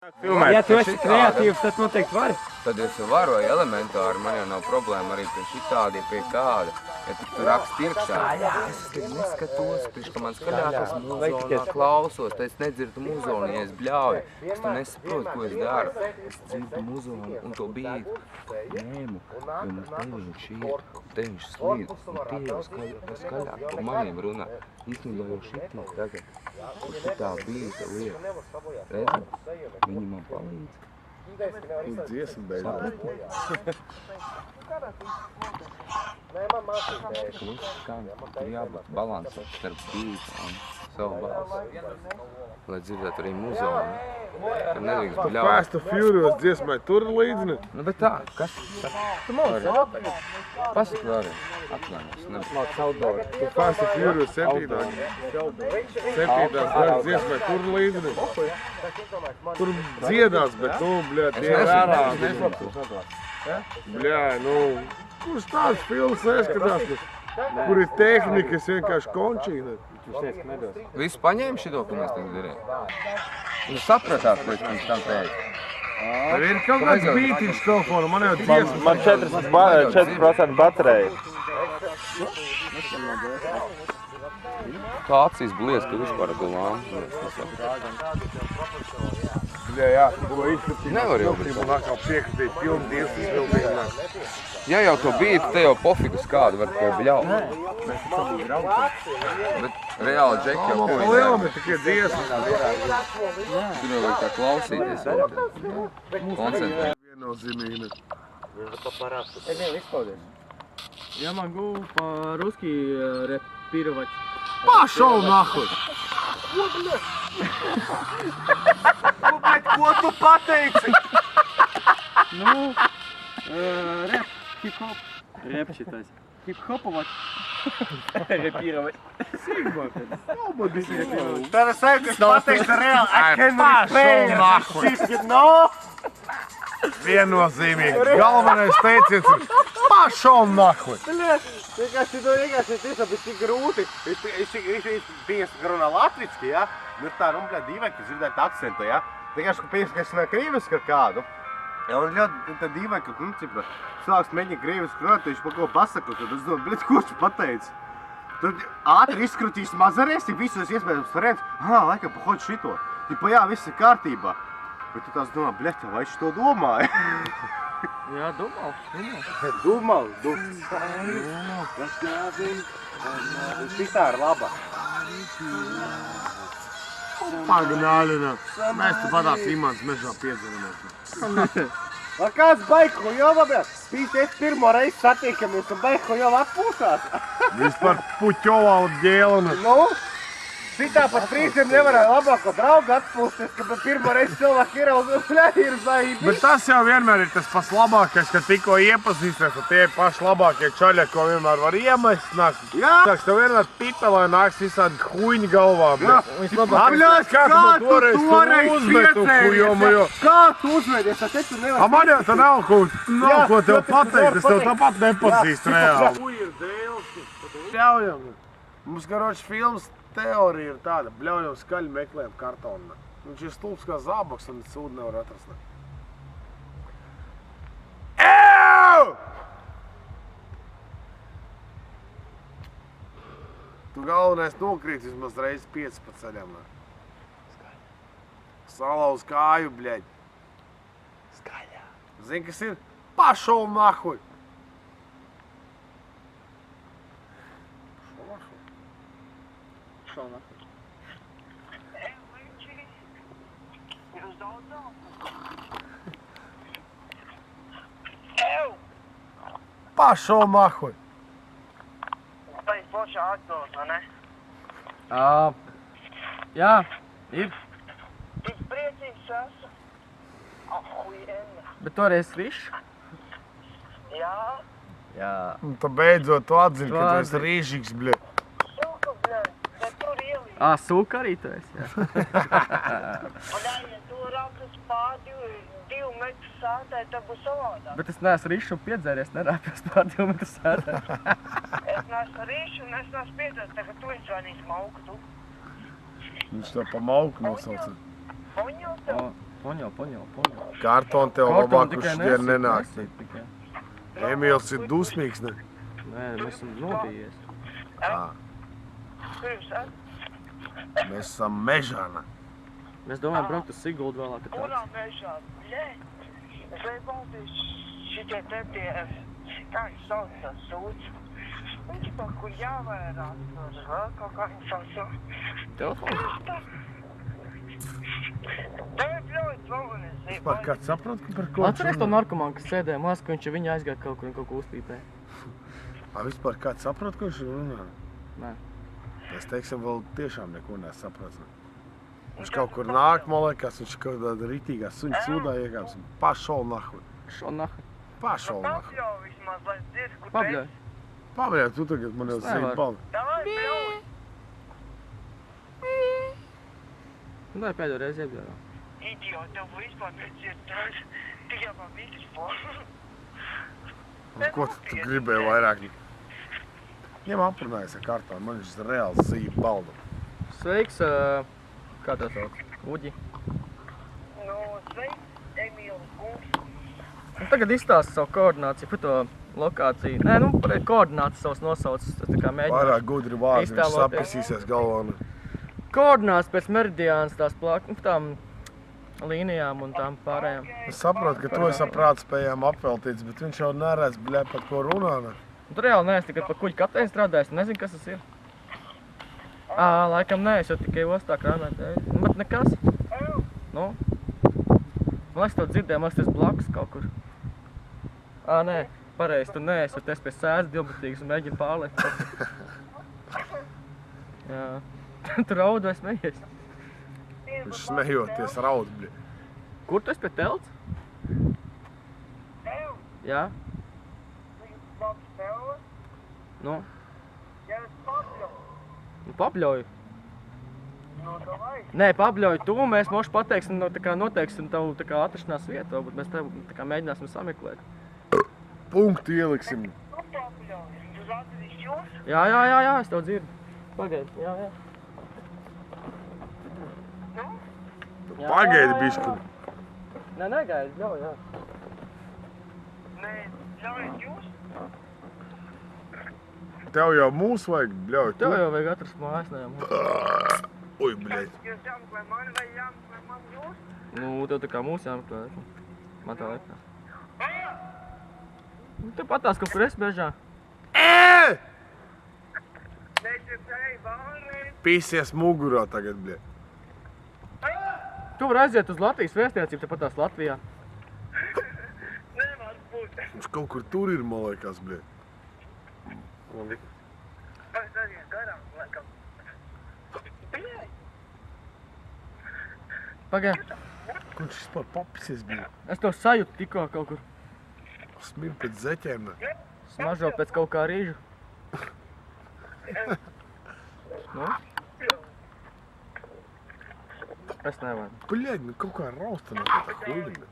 Ja tu esi kreatīvs, tad noteikti vari. Tad es varu elementāri, man jau nav problēma arī pie šitādi, pie kāda. Ja tu raksti iekšā, es neskatos, priekš, ka man skaļākas muzonā klausos, tad es nedzirdu muzonu, ja es bļauju. Es tu nesaprotu, ko es daru. Es dzirdu muzonu un to bītu ņēmu, jo mums te viņš ir, te viņš slīd. Un tie jau skaļāk par maniem runā. Īstenībā jau šitī tagad, kur šitā bīta lieta. Redzi, viņi man palīdz. Tu dziesmu beidzot. Klusi skan, tur jābūt balansam starp bītu un savu balsi. Lai dzirdētu arī muzonu. Tur nedrīkst bļaut. Fast and Furious dziesmai tur līdzi, ne? Nu, bet tā, kas? Tu mūsu? Pasaka vēlreiz. Atklājums. Lāk saudori. Tu Fast and Furious septītās daļas dziesmai tur līdzi, ne? Tur dziedās, bet tu, bļā, tie vērā. Bļā, nu, kurš tāds films neskatās, kur ir tehnika, es vienkārši končīju, ne? Visu paņēma šito, ko mēs tagad darījām? Nu sapratāt, ko es pirms tam teicu. Tev ir kaut kāds bītiņš telefonu, man jau dziesmas. Man 4% baterija. Tā acīs blies, ka vispār ar gulām. Jā, ko izskatīt. Nevar jau būt. Un atkal piekritīt pilnu dienas izpildījumā. Ja jau to bītu, te jau pofigus kādu var ko bļaut. Bet reāli džeki jau ko viņi Lielam ir tikai dziesmas. Tur jau vajag tā klausīties. Koncentrēt. Viennozīmīgi. Я могу по-русски рэпировать. Пошел нахуй! Ko tu pateiksi? Ну, рэп, хип-хоп. Рэп считать. Хип-хоповать. Рэпировать. Tad es saku, ka es pateikšu reāli. I can replay nahui. shit, you know? Viennozīmīgi. Galvenais teiciens ir pašol nahui. Vienkārši tiešām bija tik grūti. Viņš bija runā latviski, ja? Nu ir tā, dīvaini, ka dzirdēt akcentu, ja? Vienkārši, ka pieskais runā krīviski ar kādu. Ja, un ļoti tā dīvaini, ka, cilvēks mēģina krīviski runāt, viņš pa ko pasaka, tad es domāju, ko viņš pateica? Tad ātri izkrutīs mazarēs, ja visos iespējams variants, laikam, pahoģi šito. Tipa, jā, viss ir kārtībā. Bet tu tās domā, bļeķa, vai viņš to domāja? Я думал. Думал. Šitā ir laba. Pagnaļina. Mēs tu padās Imants mežā piedzeramies. Vai kāds baiko jau, bļeķ? Pīt, es pirmo reizi satiekamies un baiko jau atpūsās. Vispār puķovā un ģēlina. Nu, šitā pat brīdim nevarēja labāko draugu atpūsties, ka pirmo reizi cilvēki ierauga un ir zaidi. Bet tas jau vienmēr ir tas pats labākais, ka tikko iepazīsties, un tie paši labākie čaļi, ko vienmēr var iemest. Jā. Tev vienmēr pipelē nāks visādi huņi galvā. Bļeķ, kā tu toreiz uzmetu? Kā tu uzmedies? Te tu nevar... Man jau tā nav ko tev pateikt, es tev tāpat nepazīstu reāli. Ļaujam. Mums, karoči, filmas teorija ir tāda, bļaujam skaļi meklējam kartonu. Viņš ir stulbs kā zābaks un sūdu nevar atrast. Ew! Tu galvenais nokrīt vismaz reizi 5 pa ceļam. Salauz kāju, bļaļ. Skaļā. Zini, kas ir? Pašol nahuj! Шо нахуй? Pašol nahuj! Vai forši atdos, vai ne? Jā, ir. Tik priecīgs esmu. Ahujena. Bet toreiz rišs? Jā, Jā. Un tu beidzot tu atzini, ka tu esi atzini. rīšīgs, bļa. suka, bļaļ, bet tur ielī. Sūka arī tu esi, jā. Un ja tu rākas pār 2 metru sātē, tad būs savādāk. Bet es neesmu rišs un piedzēries, nerāpjos pār 2 metru sētē. Es neesmu rīšu un es neesmu piedzēris, tagad tu izvanīs mauku, tu. Viņš to pa mauku nosauca. Poņo tev? Poņo. Kartoni tev labāk uz šodien nenāk. nesīt tikai. Emīls ir dusmīgs, ne? Nē, mēs esam nobijies. Ā, mēs esam mežana. Mēs domājam braukt uz Siguldu vēlāk, ka Kurā tāds. mežā? Bļēt! Es vai baldies šitie te tie, kā viņš sauc tās sūds? Viņš pa kur jāvērās, vēl kaut kā viņš sauc. Telefons? Tev bļauj zvonis. Vispār kāds saprot, ka par ko Atceries to narkomānu, kas sēdēja mās, ka viņš viņa aizgāja kaut kur un kaut ko uzpīpēja? Vispār kāds saprot, ko viņš runā? Nē. Es teiksim, vēl tiešām neko nesaprats. Viņš kaut kur nāk, man liekas, viņš kaut kādā ritīgā suņa sūdā iekāps. Pašol nahuj. Šo nahu. Pašol nahuj. Pabļauj vismaz, lai dzird, kur Pabļauj. Pabļauj, tu tagad man jau zini nevaru. baldi. Davai, bļauj! Nu, dai pēdējo reizi iebļauj. Idiot, tev vispār nedzird tās. Tikai pa mikrofonu. Ko tu gribēji vairāk? Ņem aprunājies ar kartām, man viņš reāli zība baldu. Sveiks, kā tev sauc? Uģi. Nu, sveiks, Emīls kungs. Un tagad izstāsti savu koordināciju, par to lokāciju. Nē, nu, par koordināciju savus nosaucis, tas tā kā mēģināt. Vairāk gudri vārdi, viņš Iztēloties. sapisīsies galvā. Koordināts pēc meridiānas tās tām līnijām un tām pārējām. Es saprotu, ka tu esi prāta spējām apveltīts, bet viņš jau neredz, bļē, par ko runā. Ne? Un tur reāli neesmu tikai pa kuģi kapteini strādājis, nezinu, kas tas ir. Laikam nē, es jau tikai ostā krāmēju. Bet nekas. Nu. Man liekas, to dzirdēju, man liekas, tas blakus kaut kur. Nē, pareizi, tu neesi, jo tu esi pie sēdes dilbatīgas un mēģini pārliekt. Jā. Tu raud vai smejies? Viņš smejoties raud, bļē. Kur tu esi pie telts? Tev, Jā. viņas labs tev, Nu, ja es pabļauj. nu papļauju. Nu, davai. Nē, papļauju tu, mēs moši pateiksim, tā kā noteiksim tavu tā kā atrašanās vietu, varbūt mēs tev tā kā mēģināsim sameklēt. Punktu ieliksim. Nu, pabļauj. Tu atradīsi jūs? Jā, es tev dzirdu. Pagaidi, jā. Jā, Pagaidi bišķi. Nē, negaidi, ļauj, jā. Nē, ļaujiet jūs? Tev jau mūs vajag, bļauj, tu. Tev jau vajag atrast mājas, nē, mums. Ui, bļēj. Jūs jāmeklē mani vai jāmeklē man jūs? Nu, tev tā kā mūs jāmeklē. Man tā liekas. Nu, tu patās, kaut kur esi bežā. Nedzirdēji, vārēji. Pīsies mugurā tagad, bļē. Tu vari aiziet uz Latvijas vēstniecību, te patās Latvijā. Nevar būt. Viņš kaut kur tur ir, man liekas, bļē. Es arī garām, laikam. Bļēj. Pagaidi, Kur viņš vispār papisies, bļē? es to sajūtu tikko kaut kur. Smir pēc zeķēm, ne? Smažo pēc kaut kā rīžu. Nu? Es nevaru. Bļēd, nu kaut kā rausta no tā huļina.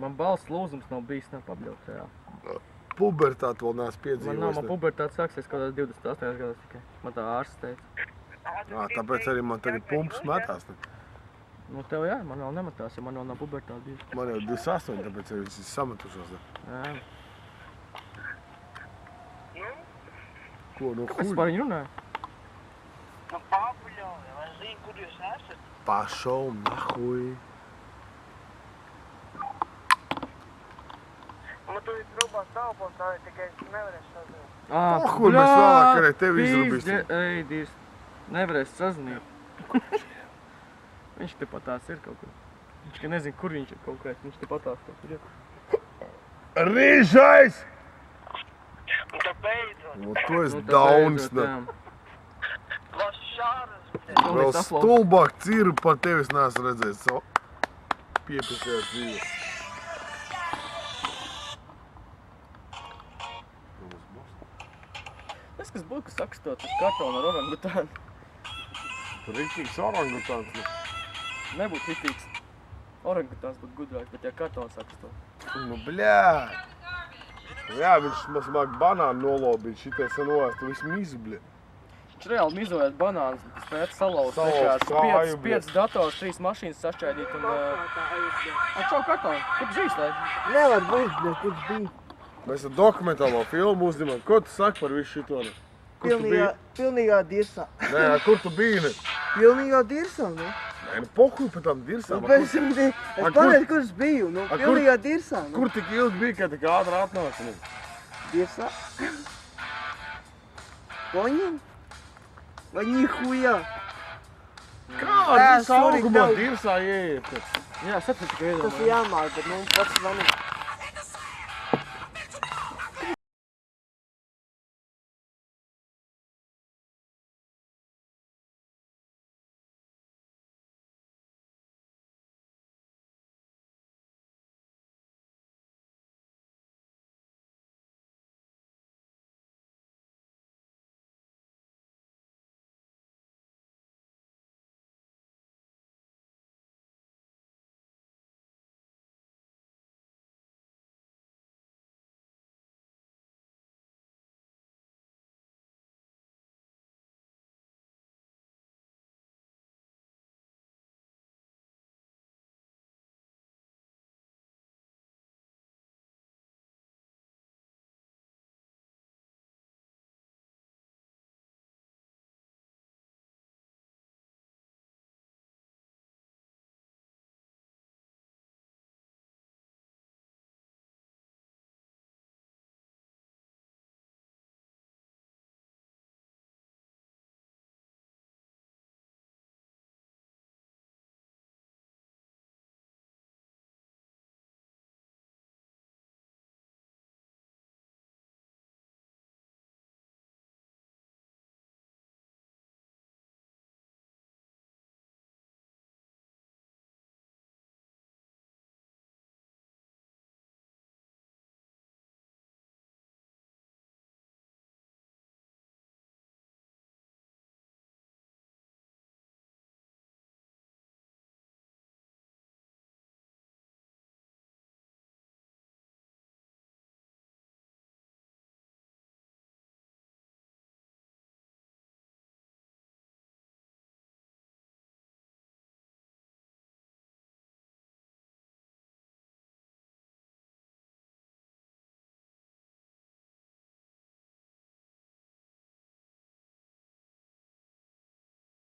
Man balss lūzums nav bijis, nav pabļaut reāli. Pubertāti vēl neesmu Man nav, piedzīvojis. man ne? pubertāte sāksies kaut kādā 28 gados tikai. Man tā ārsts teica. Tāpēc arī man tagad pumpas metās, ne? Nu tev jā, man vēl nematās, jo man vēl nav pubertāte bijis. Man jau 28, tāpēc arī viss ir sametušos, ne? Jā. Ko, no Kāpēc huļina? par viņu runāju? Nu, pabļauj, vai zini, kur jūs esat? Pašol nahuj. Man tu ir trubās telpos, tā ir tikai es nevarēšu sazīt. Pahuj, mēs vēlāk arī tevi izrubīsim. Ej, Dievs, nevarēs sazināties. Viņš tepat tās ir kaut kur. Viņš ka nezin, kur viņš ir kaut kā. Viņš tepat tās kaut kur ir. Rīžais! Un tā beidzot, Nu, tu esi Nu, tā dauns, beidzot, ne? jā. vas šāras. Nu, Vēl līdz aplaus. stulbāk ciru par tevis neesmu redzējis savu piepisējās dzīvi. Es kas būtu, kas sakstot uz kartonu ar orangutānu. Tu rīktīgs orangutāns, ne? Nebūtu ritīgs. Orangutāns būtu gudrāks, bet ja kartonu sakstot. Nu, bļā! Jā, viņš smāk banānu nolobīt, šitais ir novērst, tu visu mizu, bļā. Viņš reāli mizojās banāns, spēc salauzt Salauzt kāju, 5 dators, 3 mašīnas sašķaidīt un... Čau kartonu, kur tu zīst, lai? Nevar būt, bet kurš bija. Mēs ar dokumentālo filmu uzņemam. Ko tu saki par visu šito? Kur tu biji? Pilnīgā dirsā. Nē, kur tu biji? Pilnīgā dirsā, nu. Nē, nu pohuj par tām dirsām. Es pareizi, kur es biju, nu. Pilnīgā dirsā, nu. Kur tik ilgi bija, kad tik ātri atnāca? Nu? Dirsā. Poņem? Vai nihuja? Kā ar visu augumā dirsā ieiet? Jā, sapratu, ka iedomāju. Tas ir jāmāk, bet nu pats zvanīt.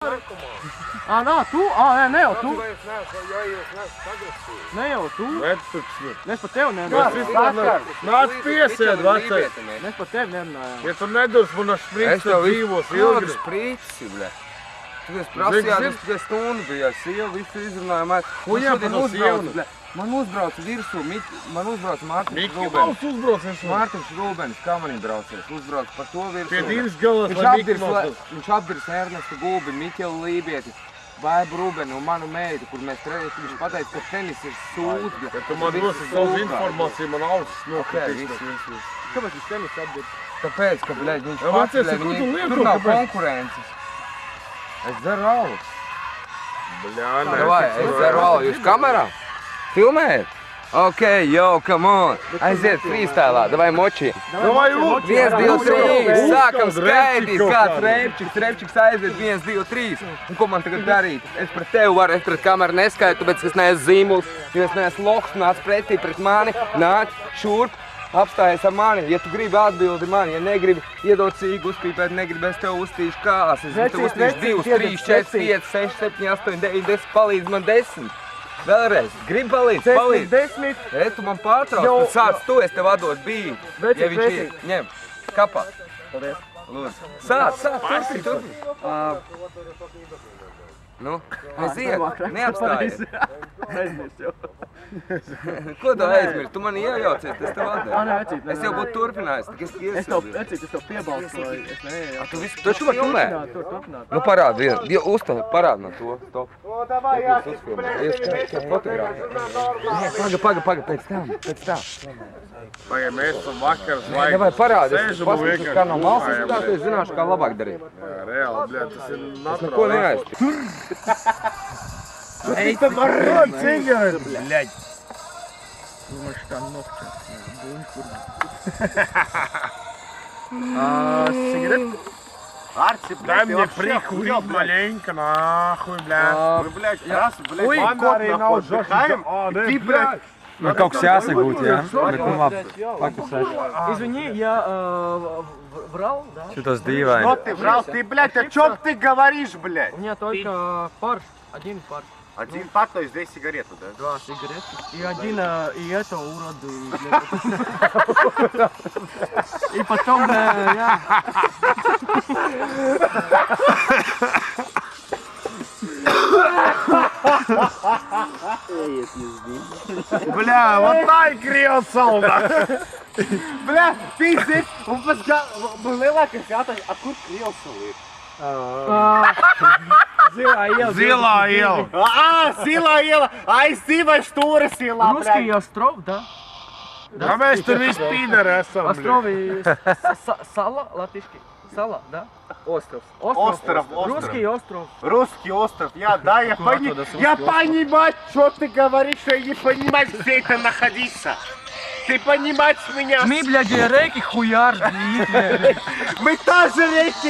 Nā, tu? Nē, ne jau tu. Ja jūs neesat agresīvi. Ne jau tu. Vectuksni. Mēs par tevi Mēs nerunājām. vispār nāc piesēd, vecais. Mēs par tevi nerunājām. Ja tu nedurs man ar šprīts, tad dzīvos ilgi ilgi. sprīci, ble. Tu esi prasījāt, es tikai stundu biju, sieva visu izrunāju, man Man uzbrauca virsū, man uzbrauca Mārtiņš Miki Rūbens. Maus uzbrauc virsū. Mārtiņš Rūbens, kā manim braucies, uzbrauca par to virsū. Pie dīras galas, lai Miki Maus. Viņš apdirs Ernestu Gulbi, Miķelu Lībieti, Baibu Rūbeni un manu meitu, kur mēs trenēsim. Viņš pateica, ka tenis ir sūds. Ja tu man dosi daudz informāciju, man ausis nokritīs. Viss. Kāpēc viņš tenis apdirt? Tāpēc, ka, bļaļ, viņš Ja, pats, vecais, bļaļ, ko tu viņi- lieto, tur nav kāpēc? konkurences. Es dzeru alu. Bļā, nē. Davai, es dzeru alu. Jūs kamerā? Filmējat? Ok, yo, come on. Aiziet freestylā, davai moči. Davai, lūk. 1, 2, 3, sākam Kaut skaidīt, kaut kāds kādu. repčiks aiziet, 1, 2, 3. Un ko man tagad darīt? Es pret tevi varu, es pret kameru neskaitu, tāpēc, ka es neesmu zīmuls, jo es neesmu loks, nāc pretī pret mani, nāc šurp, apstājies ar mani. Ja tu gribi atbildi mani, ja negribi iedot cīgu uzpīpēt, negribi, es tev uztīšu kāsas. Es tev uztīšu 2, 3, 4, 5, 6, 7, 8, 9, 10, palīdz man 10. Vēlreiz, gribi palīdz. 10. Es tu man pārtrauc, tu sāc tu, es tev atdod bīti. Vecīt, Ja viņš ir, vecīt. ņem, kapā. Paldies. Lūdzu. Sāc, turpin. Nu, aiziet, neapstājies. Aizmirst jau. Ko tu aizmirst? Tu mani iejaucies, es tev atdevu. Nē, vecīt, Es jau būtu turpinājis, tik es Es tev, iesildu. vecīt, es tev piebalsoju. Es neieju. Tu visu, tu šo filmē? Tur turpināt. Nu parādi vienu, uzstāj, parādi man to, stop. O, davai, jāsaka, Paga, pēc tam. Vai mēs esam vakars, Nē, vai parādi, es sēžam un paskatīšu, kā no vienkārši malas runājam, izskatās, es zināšu, kā labāk darīt. Jā, reāli, bļā, tas ir Es neko naturāli. neaizstīju. Ej, tu man rod cigaretes, bļaļ. Man šitā nokčā. Cigaret? Арси, Дай блядь, ты мне вообще прикурить охуел, блядь. маленько, нахуй, блядь. Мы, блядь, раз, блядь, Ой, год Мандарин, нахуй Жоши, отдыхаем, а, и да, ты, блядь, Nu, kaut kas jāsaka, ja? Bet, nu, labi. Извини, я врал, да? Šitos что dīvaini. ты врал? Ты, блядь, о чем ты говоришь, блядь? У меня только пар, один пар, Один пак, то есть 2 сигареты, да? 2 сигареты. И один, и это урод. И потом я... Бля, вот так кресал, да. Бля, пиздец, он пускал, была какая-то, а кут крелся, Зила ел. Сила ела, ай, сива штура сила, Русский блядь. остров, да? А mēs tur visi pīderi esam, bļa. Острове Сала, латышский. Сала, да? Остров. Остров. Русский остров. Русский остров, я оттуда с я русский понимаю, что ты говоришь, я не понимаю, где это находится. Ты понимаешь меня? Мы, блядь, реки хуяр, Мы тоже реки